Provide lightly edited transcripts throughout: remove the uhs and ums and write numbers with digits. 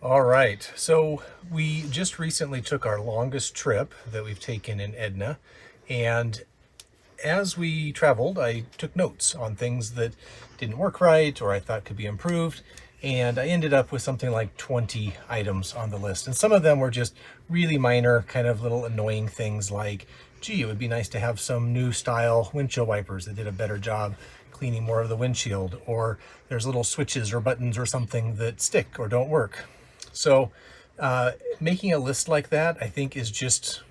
All right, so we just recently took our longest trip that we've taken in Edna, and as we traveled, I took notes on things that didn't work right or I thought could be improved, and I ended up with something like 20 items on the list. And some of them were just really minor, kind of little annoying things like, gee, it would be nice to have some new style windshield wipers that did a better job cleaning more of the windshield, or there's little switches or buttons or something that stick or don't work. So making a list like that, I think, is just,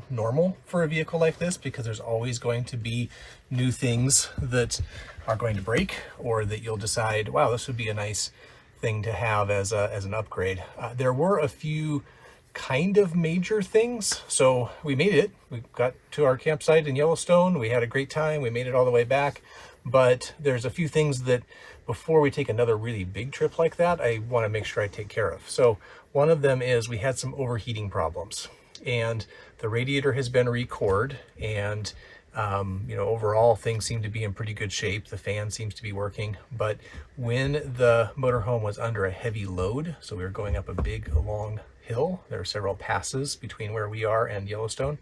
normal for a vehicle like this, because there's always going to be new things that are going to break, or that you'll decide, wow, this would be a nice thing to have as an upgrade. There were a few kind of major things. So we made it. We got to our campsite in Yellowstone. We had a great time. We made it all the way back. But there's a few things that before we take another really big trip like that, I want to make sure I take care of. So one of them is we had some overheating problems, and the radiator has been re-cored, and overall things seem to be in pretty good shape. The fan seems to be working, but when the motorhome was under a heavy load, so we were going up a big long hill, there are several passes between where we are and Yellowstone,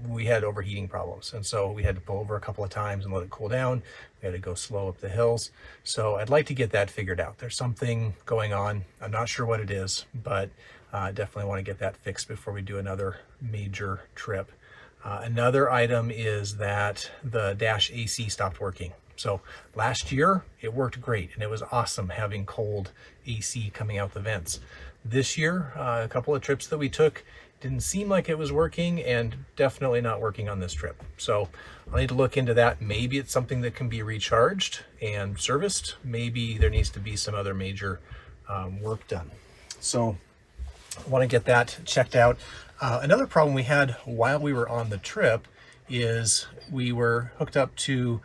we had overheating problems, and so we had to pull over a couple of times and let it cool down. We had to go slow up the hills. So I'd like to get that figured out. There's something going on. I'm not sure what it is, but definitely want to get that fixed before we do another major trip. Another item is that the dash AC stopped working. So last year it worked great, and it was awesome having cold AC coming out the vents. This year, a couple of trips that we took, didn't seem like it was working, and definitely not working on this trip. So I'll need to look into that. Maybe it's something that can be recharged and serviced. Maybe there needs to be some other major work done. So I want to get that checked out. Another problem we had while we were on the trip is we were hooked up to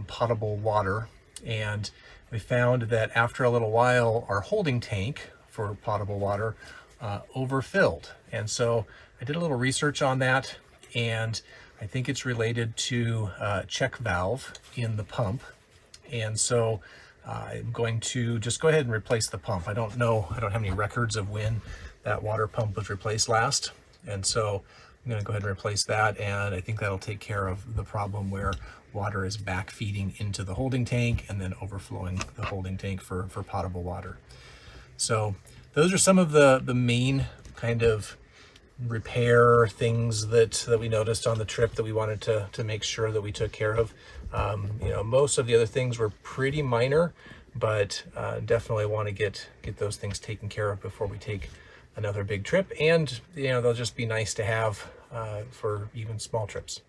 potable water, and we found that after a little while our holding tank for potable water overfilled. And so I did a little research on that, and I think it's related to a check valve in the pump. And so I'm going to just go ahead and replace the pump. I don't have any records of when that water pump was replaced last. And so I'm going to go ahead and replace that, and I think that'll take care of the problem where water is back feeding into the holding tank and then overflowing the holding tank for potable water. So those are some of the main kind of repair things that we noticed on the trip that we wanted to make sure that we took care of. Most of the other things were pretty minor, but definitely want to get those things taken care of before we take another big trip. And they'll just be nice to have for even small trips.